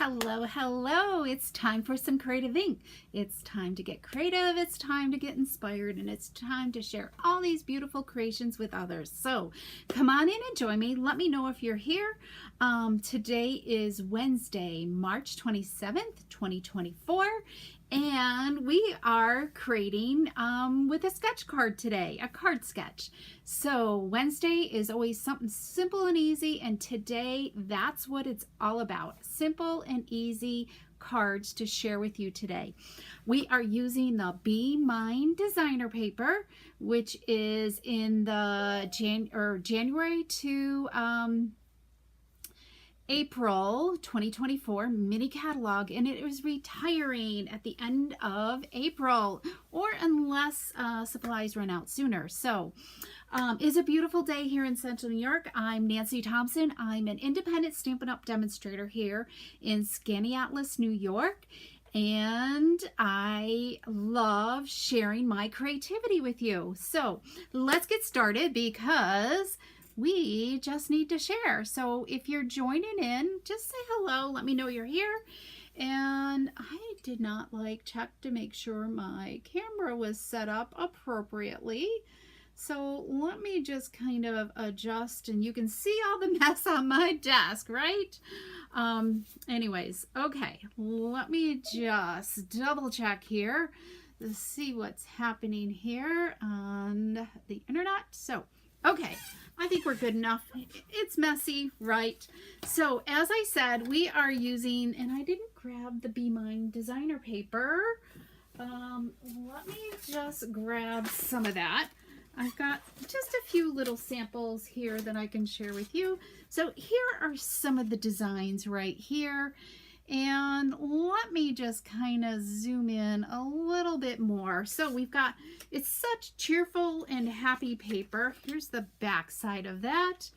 Hello, hello. It's time for some creative ink. It's time to get creative. It's time to get inspired, and it's time to share all these beautiful creations with others. So come on in and join me. Let me know if you're here. Today is Wednesday, March 27th, 2024. And we are creating with a sketch card today, a card sketch. So Wednesday is always something simple and easy, and today that's what it's all about. Simple and easy cards to share with you today. We are using the Be Mine designer paper, which is in the January to April 2024 mini catalog, and it is retiring at the end of April, or unless supplies run out sooner. So it's a beautiful day here in Central New York. I'm Nancy Thompson. I'm an independent Stampin' Up! Demonstrator here in Skaneateles, New York, and I love sharing my creativity with you. So let's get started, because we just need to share. So if you're joining in, just say hello, let me know you're here. And I did not check to make sure my camera was set up appropriately. So let me just kind of adjust, and you can see all the mess on my desk, right? Anyways, okay, let me just double check here to see what's happening here on the internet. So okay, I think we're good enough. It's messy, right? So as I said, we are using, and I didn't grab the Be Mine designer paper. Let me just grab some of that. I've got just a few little samples here that I can share with you. So here are some of the designs right here. And let me just kind of zoom in a little bit more. So we've got, it's such cheerful and happy paper. Here's the back side of that.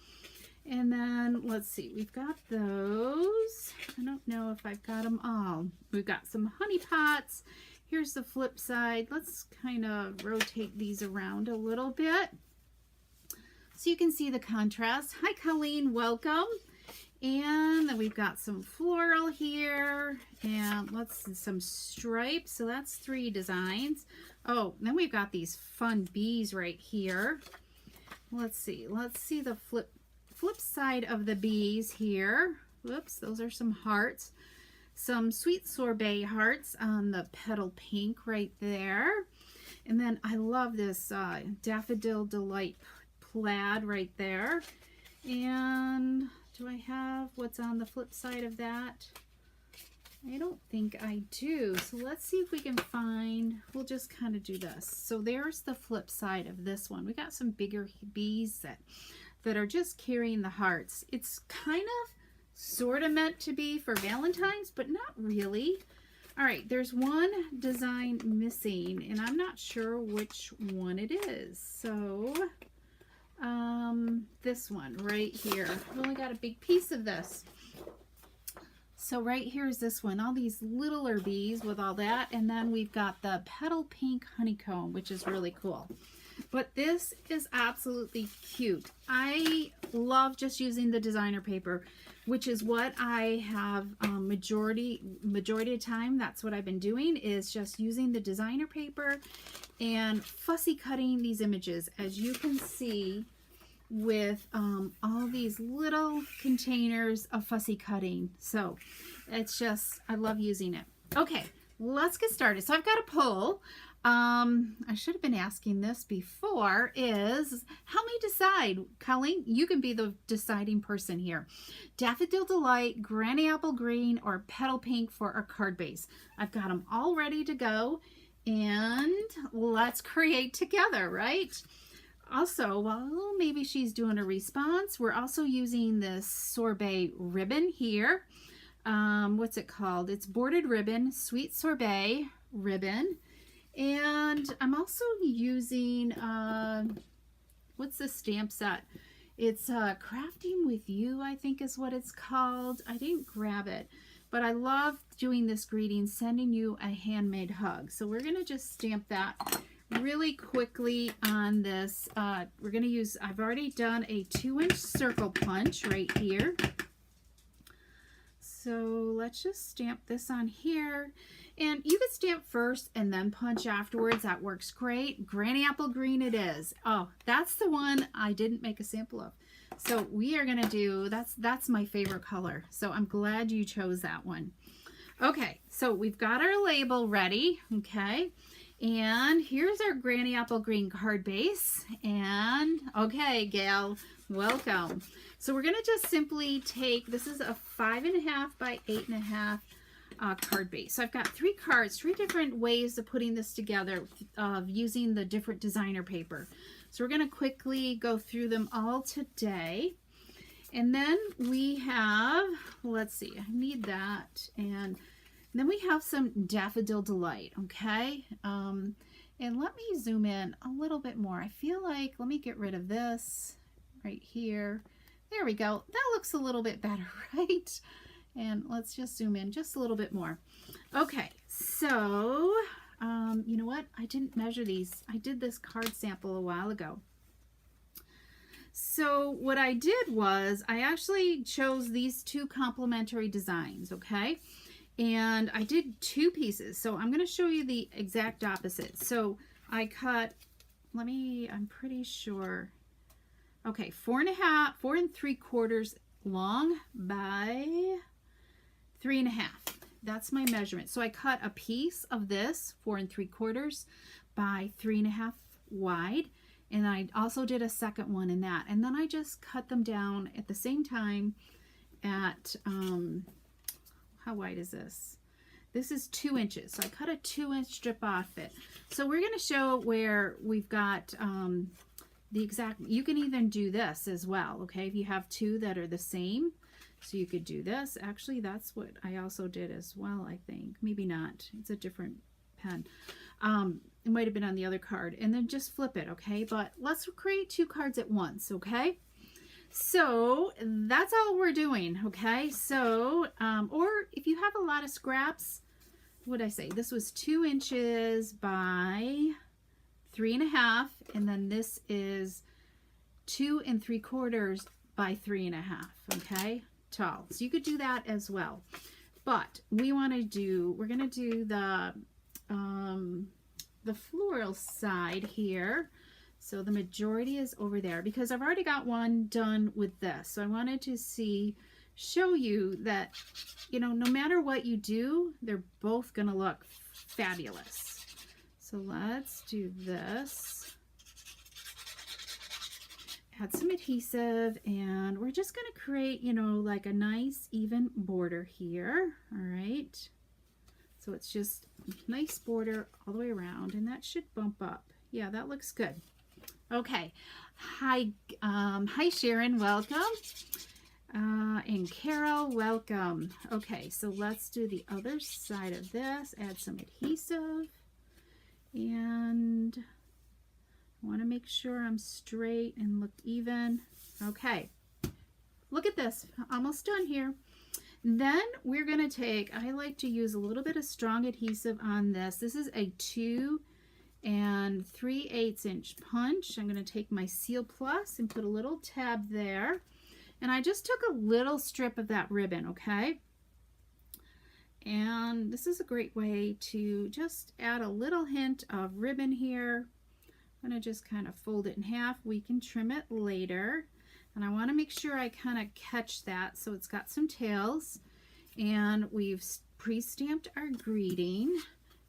And then let's see, we've got those. I don't know if I've got them all. We've got some honey pots. Here's the flip side. Let's kind of rotate these around a little bit so you can see the contrast. Hi, Colleen, welcome. And then we've got some floral here, and some stripes. So that's 3 designs. Oh, then we've got these fun bees right here. Let's see the flip side of the bees here. Whoops, those are some hearts. Some sweet sorbet hearts on the petal pink right there. And then I love this Daffodil Delight plaid right there. And do I have what's on the flip side of that? I don't think I do. So let's see if we can find, we'll just kind of do this. So there's the flip side of this one. We got some bigger bees that are just carrying the hearts. It's kind of sort of meant to be for Valentine's, but not really. All right, there's one design missing, and I'm not sure which one it is. So this one right here. I've only got a big piece of this. So right here is this one, all these littler bees with all that, and then we've got the petal pink honeycomb, which is really cool. But this is absolutely cute. I love just using the designer paper, which is what I have majority of time. That's what I've been doing, is just using the designer paper and fussy cutting these images, as you can see, with all these little containers of fussy cutting. So it's just, I love using it. Okay, let's get started. So I've got a poll. I should have been asking this before, is help me decide. Colleen, you can be the deciding person here. Daffodil Delight, Granny Apple Green, or Petal Pink for our card base. I've got them all ready to go, and let's create together, right? Also, well, maybe she's doing a response. We're also using this sorbet ribbon here. What's it called? It's boarded ribbon, sweet sorbet ribbon. And I'm also using, what's the stamp set? It's Crafting With You, I think is what it's called. I didn't grab it, but I love doing this greeting, sending you a handmade hug. So we're going to just stamp that really quickly on this. We're going to use, I've already done a 2-inch circle punch right here. So let's just stamp this on here. And you could stamp first and then punch afterwards. That works great. Granny apple green it is. Oh, that's the one I didn't make a sample of. So we are going to do, that's my favorite color. So I'm glad you chose that one. Okay, so we've got our label ready. Okay. And here's our Granny Apple Green card base. And okay, Gail, welcome. So we're going to just simply take, this is a 5.5 by 8.5 card base. So I've got 3 cards, 3 different ways of putting this together of using the different designer paper. So we're going to quickly go through them all today. And then we have, let's see, I need that. And then we have some Daffodil Delight, okay? And let me zoom in a little bit more. I feel like, let me get rid of this right here. There we go. That looks a little bit better, right? And let's just zoom in just a little bit more. Okay, so, you know what? I didn't measure these. I did this card sample a while ago. So what I did was I actually chose these 2 complementary designs, okay? And I did 2 pieces. So I'm going to show you the exact opposite. So I cut, I'm pretty sure, okay, 4 3/4 long by 3.5. That's my measurement. So I cut a piece of this 4 3/4 by 3.5 wide. And I also did a second one in that. And then I just cut them down at the same time at, how wide is this? This is 2 inches. So I cut a 2-inch strip off it. So we're going to show where we've got the exact, you can even do this as well, okay? If you have 2 that are the same, so you could do this. Actually, that's what I also did as well, I think. Maybe not. It's a different pen. It might have been on the other card. And then just flip it, okay? But let's create 2 cards at once, okay? So that's all we're doing, okay? So, or if you have a lot of scraps, what did I say? This was 2 inches by 3.5, and then this is 2 3/4 by 3.5, okay? Tall. So you could do that as well. But we want to do, we're going to do the floral side here. So the majority is over there because I've already got one done with this. So I wanted to show you that, you know, no matter what you do, they're both going to look fabulous. So let's do this. Add some adhesive, and we're just going to create, you know, like a nice even border here. All right. So it's just a nice border all the way around, and that should bump up. Yeah, that looks good. Okay. Hi, Sharon, welcome. And Carol, welcome. Okay, so let's do the other side of this. Add some adhesive, and I want to make sure I'm straight and look even. Okay, look at this. Almost done here. Then we're going to take, I like to use a little bit of strong adhesive on this. This is a 2 3/8 inch punch. I'm going to take my Seal Plus and put a little tab there. And I just took a little strip of that ribbon, okay? And this is a great way to just add a little hint of ribbon here. I'm going to just kind of fold it in half. We can trim it later. And I want to make sure I kind of catch that so it's got some tails. And we've pre-stamped our greeting.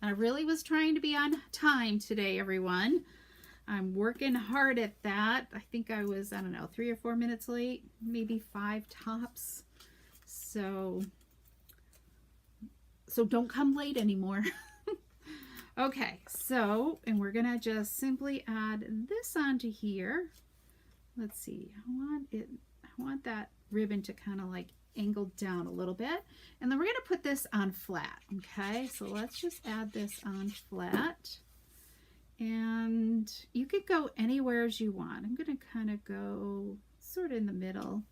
I really was trying to be on time today, everyone. I'm working hard at that. I think I was, I don't know, 3 or 4 minutes late, maybe 5 tops. So don't come late anymore. Okay, so, and we're gonna just simply add this onto here. Let's see, I want that ribbon to kind of like angle down a little bit. And then we're gonna put this on flat, okay? So let's just add this on flat. And you could go anywhere as you want. I'm gonna kind of go sort of in the middle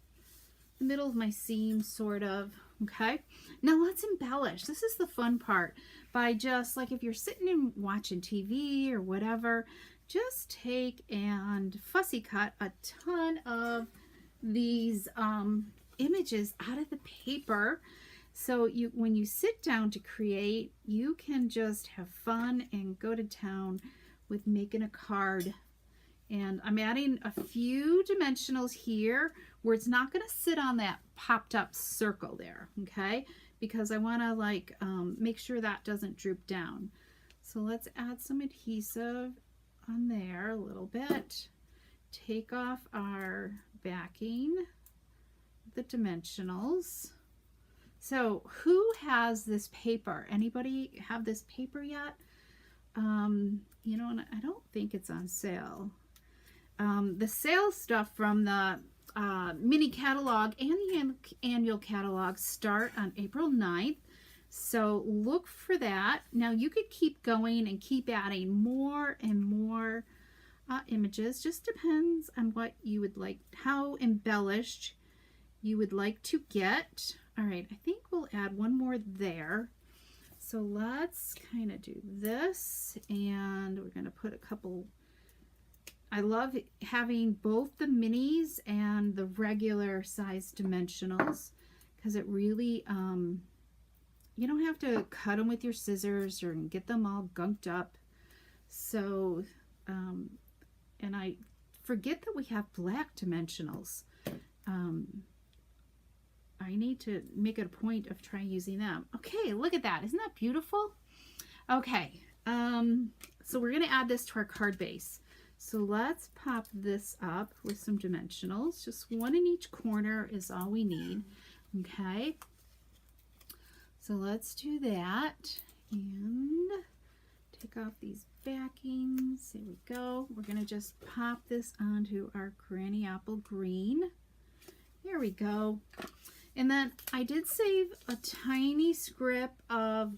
of my seam, sort of, okay? Now let's embellish. This is the fun part. By just, like if you're sitting and watching TV or whatever, just take and fussy cut a ton of these images out of the paper. So when you sit down to create, you can just have fun and go to town with making a card. And I'm adding a few dimensionals here where it's not going to sit on that popped up circle there, okay? Because I want to like make sure that doesn't droop down. So let's add some adhesive on there a little bit. Take off our backing, the dimensionals. So who has this paper? Anybody have this paper yet? You know, and I don't think it's on sale. The sale stuff from the mini catalog and the annual catalog start on April 9th. So look for that. Now you could keep going and keep adding more and more images. Just depends on what you would like, how embellished you would like to get. All right, I think we'll add one more there. So let's kind of do this, and we're going to put a couple. I love having both the minis and the regular size dimensionals because it really, you don't have to cut them with your scissors or get them all gunked up. So, and I forget that we have black dimensionals. I need to make it a point of trying using them. Okay, look at that. Isn't that beautiful? Okay, so we're going to add this to our card base. So let's pop this up with some dimensionals. Just one in each corner is all we need. Okay, so let's do that and take off these backings. There we go. We're going to just pop this onto our Granny Apple Green. Here we go. And then I did save a tiny strip of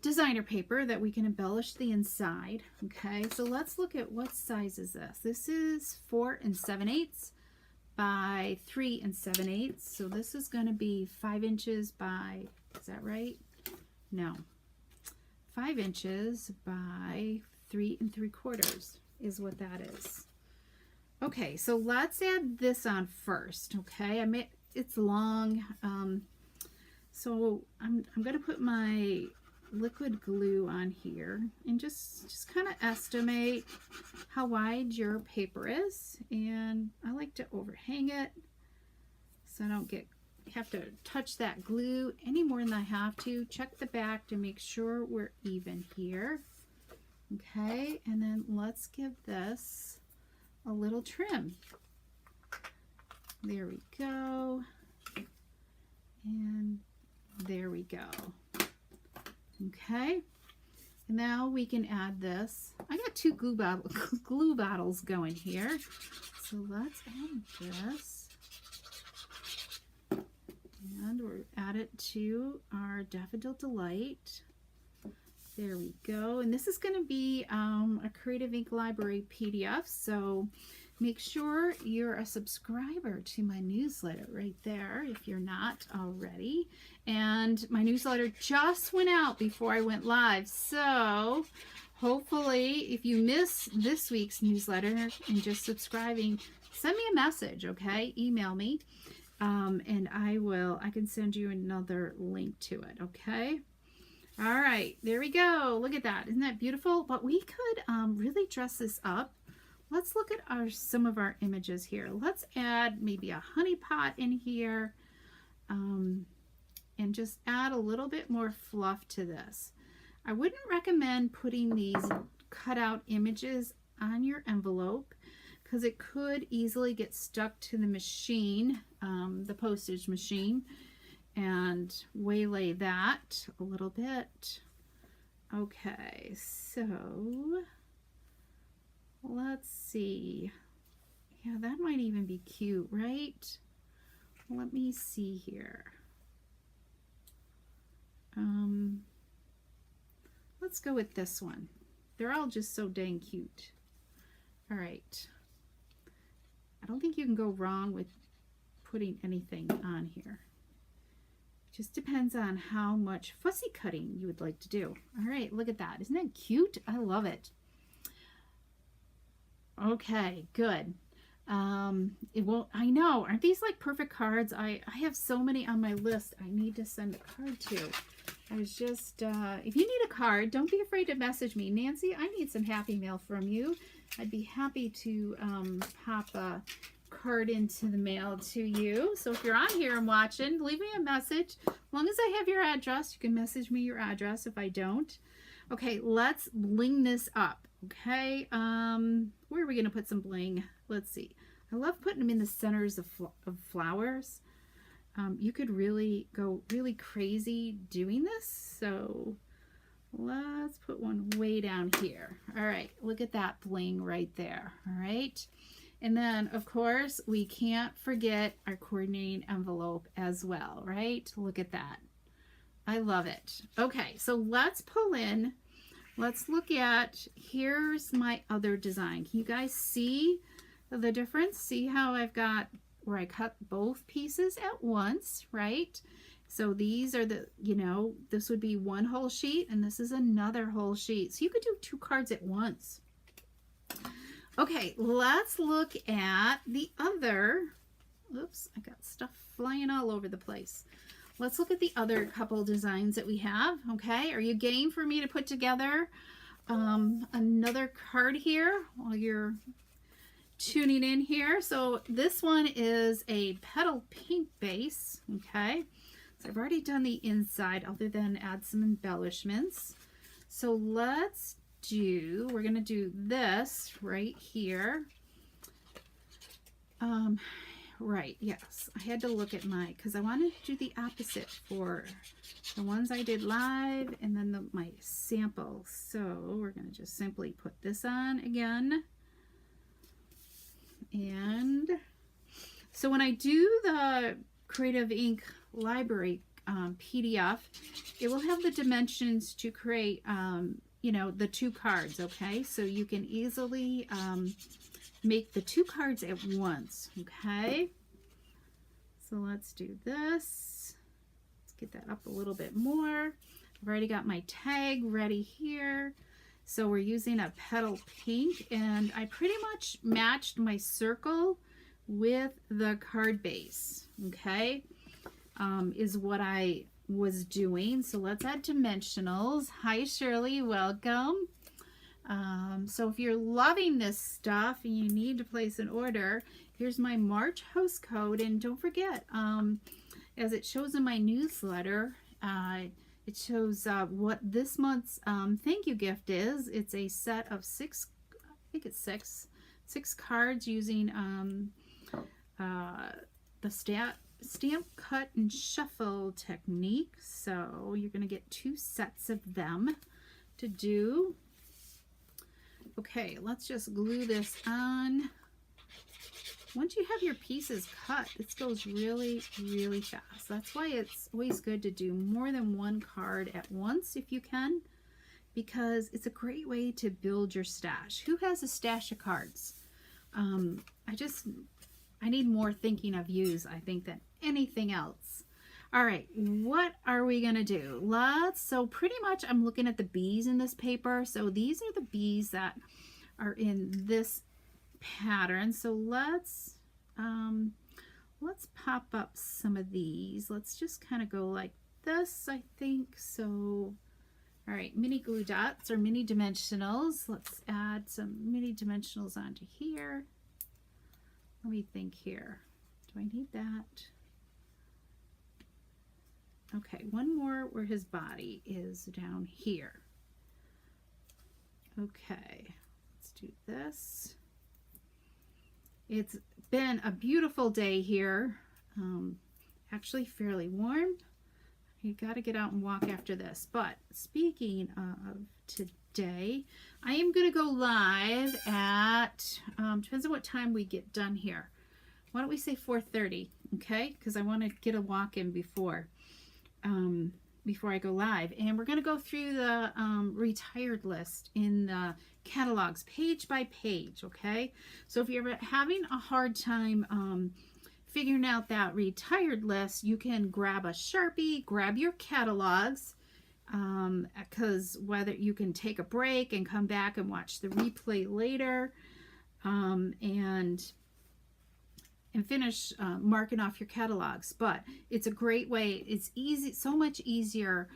designer paper that we can embellish the inside. Okay, so let's look at what size is this. This is 4 7/8 by 3 7/8. So this is going to be 5 inches by, is that right? No, 5 inches by 3 3/4 is what that is. Okay, so let's add this on first. Okay, it's long, so I'm going to put my liquid glue on here and just kind of estimate how wide your paper is, and I like to overhang it so I don't have to touch that glue any more than I have to. Check the back to make sure we're even here. Okay, and then let's give this a little trim. There we go. And there we go. Okay. And now we can add this. I got 2 glue bottles going here. So let's add this. And we'll add it to our Daffodil Delight. There we go. And this is going to be a Creative Ink Library PDF. So make sure you're a subscriber to my newsletter right there if you're not already. And my newsletter just went out before I went live. So hopefully if you miss this week's newsletter and just subscribing, send me a message, okay? Email me. And I can send you another link to it, okay? All right, there we go. Look at that. Isn't that beautiful? But we could really dress this up. Let's look at some of our images here. Let's add maybe a honey pot in here and just add a little bit more fluff to this. I wouldn't recommend putting these cutout images on your envelope because it could easily get stuck to the machine, the postage machine, and waylay that a little bit. Okay, so let's see. Yeah, that might even be cute, right? Let me see here. Let's go with this one. They're all just so dang cute. All right. I don't think you can go wrong with putting anything on here. Just depends on how much fussy cutting you would like to do. All right, look at that. Isn't that cute? I love it. Okay, good. It won't, I know, aren't these like perfect cards? I have so many on my list I need to send a card to. I was just, if you need a card, don't be afraid to message me. Nancy, I need some happy mail from you. I'd be happy to pop a card into the mail to you. So if you're on here and watching, leave me a message. As long as I have your address, you can message me your address if I don't. Okay, let's bling this up. Okay, where are we going to put some bling? Let's see. I love putting them in the centers of flowers. You could really go really crazy doing this. So let's put one way down here. All right, look at that bling right there. All right. And then, of course, we can't forget our coordinating envelope as well, right? Look at that. I love it. Okay, so let's pull in. Let's look at, here's my other design. Can you guys see the difference? See how I've got where I cut both pieces at once, right? So these are the, you know, this would be one whole sheet and this is another whole sheet. So you could do 2 cards at once. Okay, let's look at the other, oops, I got stuff flying all over the place. Let's look at the other couple designs that we have. Okay, are you game for me to put together another card here while you're tuning in here? So this one is a petal pink base. Okay, so I've already done the inside other than add some embellishments. So let's do, we're going to do this right here. Right, yes, I had to look at my, because I wanted to do the opposite for the ones I did live and then my sample. So we're going to just simply put this on again. And so when I do the Creative Ink Library PDF, it will have the dimensions to create, you know, the 2 cards, okay? So you can easily make the 2 cards at once, okay? So let's do this. Let's get that up a little bit more. I've already got my tag ready here. So we're using a petal pink, and I pretty much matched my circle with the card base, okay? Is what I was doing. So let's add dimensionals. Hi, Shirley, welcome. So if you're loving this stuff and you need to place an order, here's my March host code. And don't forget, as it shows in my newsletter, it shows what this month's thank you gift is. It's a set of 6, I think it's 6 cards using the stamp cut and shuffle technique. So you're going to get 2 sets of them to do. Okay, let's just glue this on. Once you have your pieces cut, this goes really, really fast. That's why it's always good to do more than 1 card at once if you can, because it's a great way to build your stash. Who has a stash of cards? I need more thinking of yous, I think, than anything else. All right, what are we gonna do? So pretty much I'm looking at the bees in this paper. So these are the bees that are in this pattern. So let's pop up some of these. Let's just kind of go like this, I think. So, all right, mini glue dots or mini dimensionals. Let's add some mini dimensionals onto here. Let me think here. Do I need that? Okay, one more where his body is down here. Okay, let's do this. It's been a beautiful day here. Actually fairly warm. You got to get out and walk after this. But speaking of today, I am going to go live at, depends on what time we get done here. Why don't we say 4:30, okay? Because I want to get a walk in before I go live. And we're going to go through the retired list in the catalogs page by page, okay? So if you're having a hard time figuring out that retired list, you can grab a Sharpie, grab your catalogs, because whether you can take a break and come back and watch the replay later, and and finish marking off your catalogs. But it's a great way. It's easy, so much easier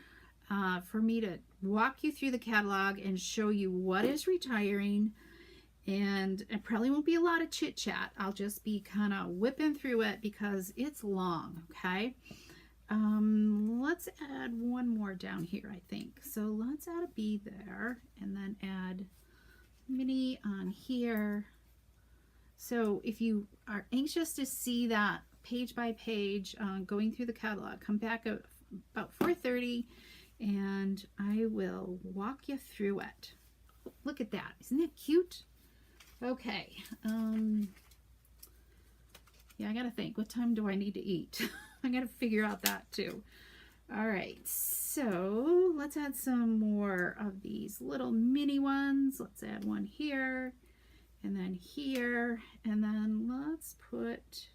for me to walk you through the catalog and show you what is retiring. And it probably won't be a lot of chit chat. I'll just be kind of whipping through it because it's long. Okay. Let's add one more down here, I think. So let's add a B there and then add mini on here. So if you are anxious to see that page by page going through the catalog, come back at about 4:30 and I will walk you through it. Oh, look at that. Isn't that cute? Okay. Yeah, I gotta think. What time do I need to eat? I gotta figure out that too. All right, so let's add some more of these little mini ones. Let's add one here and then here, and then let's put,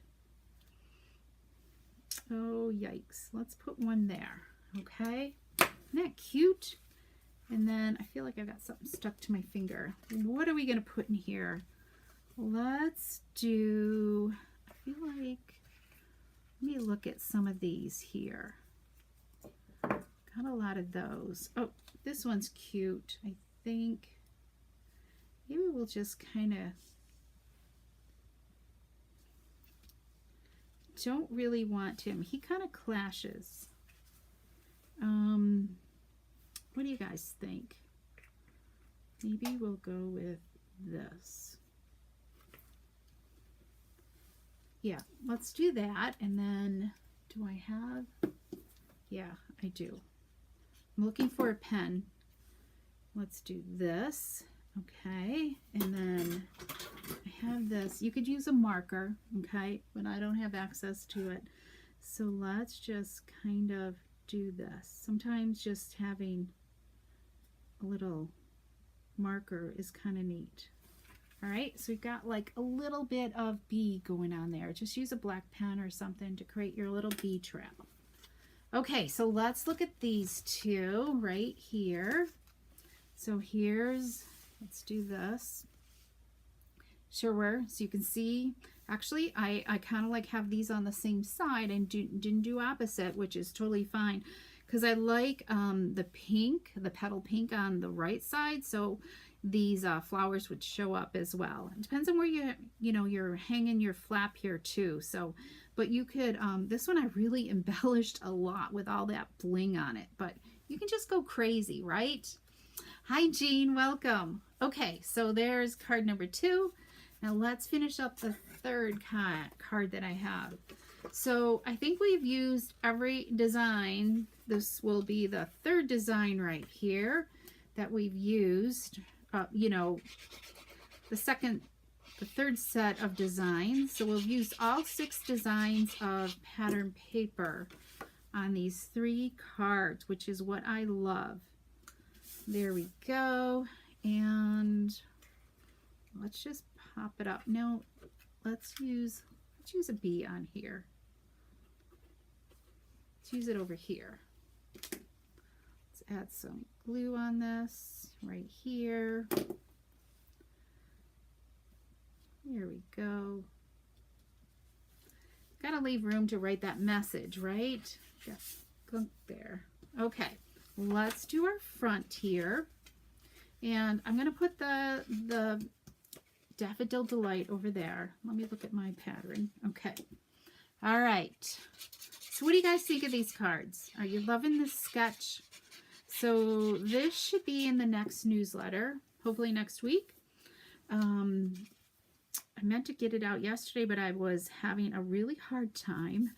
oh yikes, let's put one there. Okay, isn't that cute? And then I feel like I've got something stuck to my finger. What are we gonna put in here? Let's do, I feel like, let me look at some of these here. Got a lot of those. Oh, this one's cute. I think maybe we'll just kind of, don't really want him. He kind of clashes. What do you guys think? Maybe we'll go with this. Yeah, let's do that. And then do I have, yeah, I do. I'm looking for a pen. Let's do this. Okay, and then I have this. You could use a marker, okay, but I don't have access to it. So let's just kind of do this. Sometimes just having a little marker is kind of neat. All right, so we've got like a little bit of bee going on there. Just use a black pen or something to create your little bee trail. Okay, so let's look at these two right here. So here's, let's do this. Sure, so you can see, actually, I kind of like have these on the same side and didn't do opposite, which is totally fine. Because I like the pink, the petal pink on the right side, so these flowers would show up as well. It depends on where you're hanging your flap here too. So, but you could, this one I really embellished a lot with all that bling on it, but you can just go crazy, right? Hi Jean, welcome. Okay, so there's card number 2. Now let's finish up the third card that I have. So I think we've used every design. This will be the third design right here that we've used. The third set of designs. So we'll use all 6 designs of pattern paper on these 3 cards, which is what I love. There we go. And let's just pop it up. No, let's use a B on here. Let's use it over here. Let's add some glue on this right here. There we go. Gotta leave room to write that message, right? Got gunk there. Okay, let's do our front here. And I'm gonna put the Daffodil Delight over there. Let me look at my pattern. Okay. All right. So what do you guys think of these cards? Are you loving this sketch? So this should be in the next newsletter, hopefully next week. I meant to get it out yesterday, but I was having a really hard time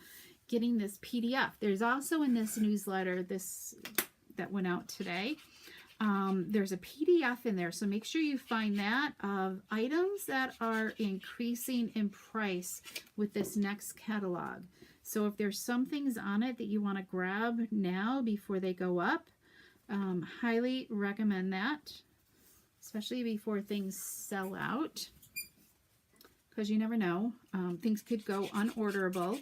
getting this PDF. There's also in this newsletter, this that went out today, there's a PDF in there, so make sure you find that of items that are increasing in price with this next catalog. So if there's some things on it that you want to grab now before they go up, highly recommend that, especially before things sell out, because you never know. Things could go unorderable,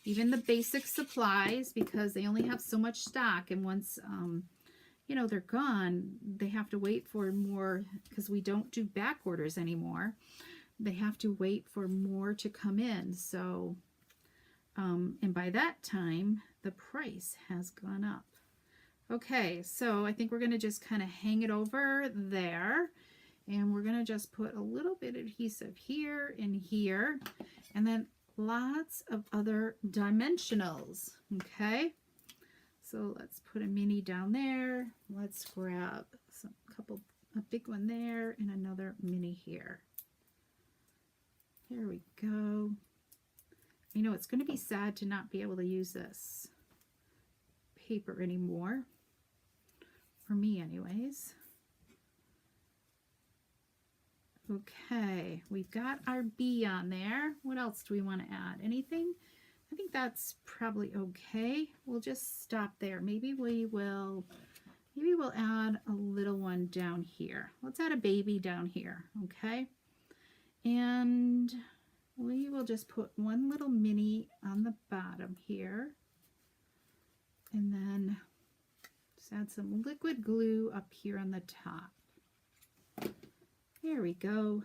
even the basic supplies, because they only have so much stock, and once they're gone, they have to wait for more, because we don't do back orders anymore. they have to wait for more to come in. So, and by that time, the price has gone up. Okay, so I think we're going to just kind of hang it over there. And we're going to just put a little bit of adhesive here and here. And then lots of other dimensionals. Okay, so let's put a mini down there. Let's grab a big one there and another mini here. There we go. You know, it's going to be sad to not be able to use this paper anymore. For me anyways. Okay, we've got our bee on there. What else do we want to add? Anything? I think that's probably okay. We'll just stop there. Maybe we'll add a little one down here. Let's add a baby down here, okay? And we will just put one little mini on the bottom here. And then just add some liquid glue up here on the top. There we go.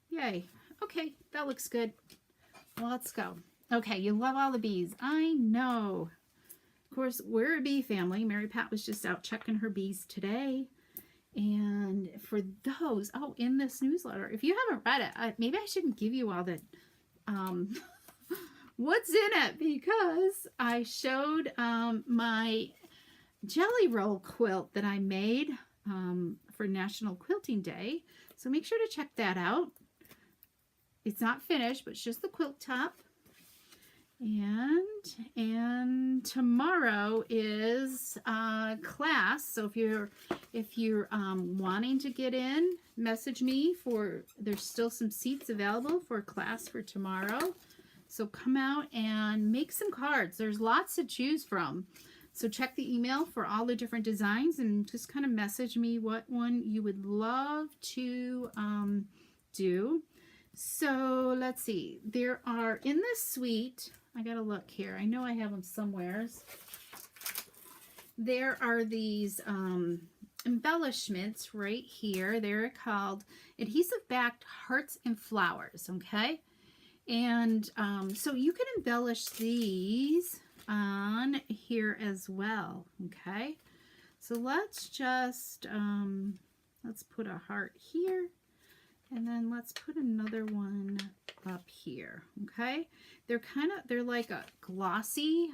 Yay. Okay, that looks good. Let's go. Okay, you love all the bees. I know. Of course, we're a bee family. Mary Pat was just out checking her bees today. And for those, oh, in this newsletter, if you haven't read it, maybe I shouldn't give you all the what's in it, because I showed my jelly roll quilt that I made for National Quilting Day. So make sure to check that out. It's not finished, but it's just the quilt top. And tomorrow is class. So if you're wanting to get in, message me there's still some seats available for class for tomorrow. So come out and make some cards. There's lots to choose from. So check the email for all the different designs and just kind of message me what one you would love to do. So let's see. There are in this suite, I gotta look here. I know I have them somewhere. There are these embellishments right here. They're called adhesive backed hearts and flowers, okay? And so you can embellish these on here as well, okay? So let's just let's put a heart here, and then let's put another one up here, okay? They're like a glossy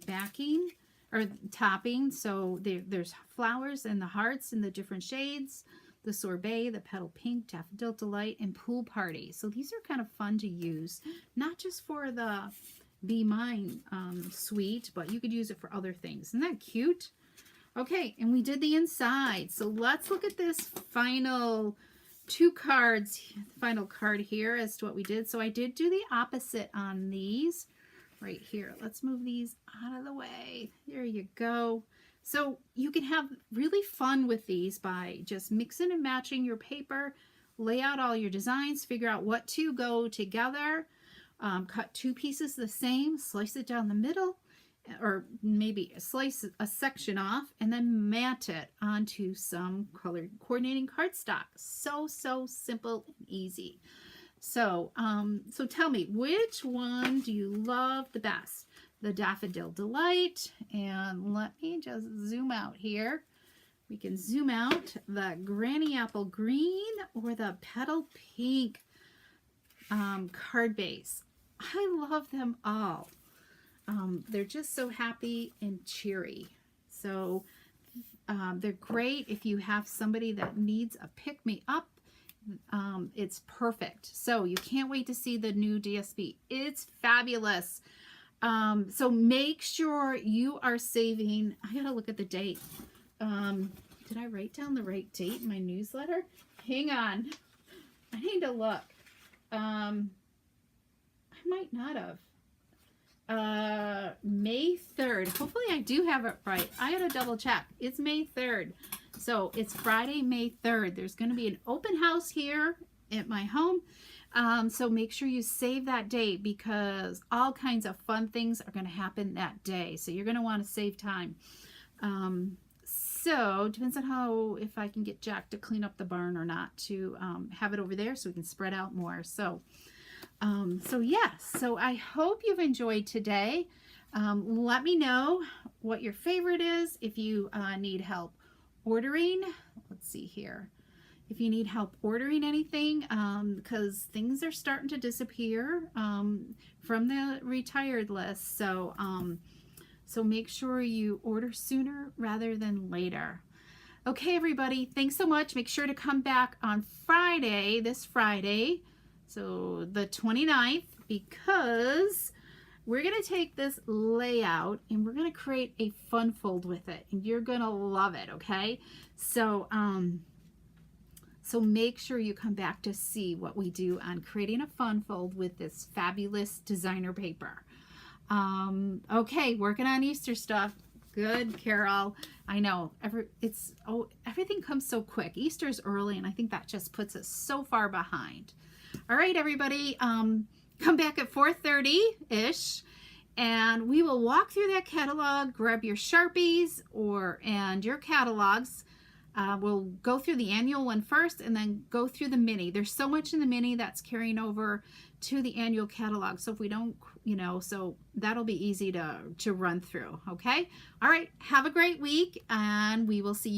backing or topping. So there's flowers and the hearts in the different shades, the sorbet, the petal pink, daffodil delight, and pool party. So these are kind of fun to use, not just for the Be Mine suite, but you could use it for other things. Isn't that cute? Okay, and we did the inside. So let's look at this final two cards, final card here as to what we did. So I did do the opposite on these right here. Let's move these out of the way. There you go. So you can have really fun with these by just mixing and matching your paper, lay out all your designs, figure out what to go together, cut two pieces the same, slice it down the middle, or maybe slice a section off, and then mat it onto some colored coordinating cardstock. So simple and easy. So so tell me, which one do you love the best? The Daffodil Delight, and let me just zoom out here. We can zoom out the Granny Apple Green or the Petal Pink card base. I love them all. They're just so happy and cheery. So they're great if you have somebody that needs a pick-me-up. It's perfect. So you can't wait to see the new DSP. It's fabulous. So make sure you are saving. I gotta look at the date. Did I write down the right date in my newsletter? Hang on. I need to look. I might not have. May 3rd. Hopefully I do have it right. I gotta double check. It's May 3rd. So it's Friday, May 3rd. There's going to be an open house here at my home. So make sure you save that date, because all kinds of fun things are going to happen that day. So you're going to want to save time. So depends on how, if I can get Jack to clean up the barn or not, to have it over there so we can spread out more. So yes, so I hope you've enjoyed today. Let me know what your favorite is. If you need help ordering, let's see here. If you need help ordering anything, because things are starting to disappear from the retired list. So, so make sure you order sooner rather than later. Okay, everybody, thanks so much. Make sure to come back on Friday, this Friday, so the 29th, because we're going to take this layout and we're going to create a fun fold with it, and you're going to love it, okay? So, so make sure you come back to see what we do on creating a fun fold with this fabulous designer paper. Okay, working on Easter stuff. Good, Carol. I know everything comes so quick. Easter's early, and I think that just puts us so far behind. All right, everybody, come back at 4:30-ish, and we will walk through that catalog. Grab your Sharpies and your catalogs. We'll go through the annual one first and then go through the mini. There's so much in the mini that's carrying over to the annual catalog. So if we don't, so that'll be easy to run through. Okay. All right. Have a great week, and we will see you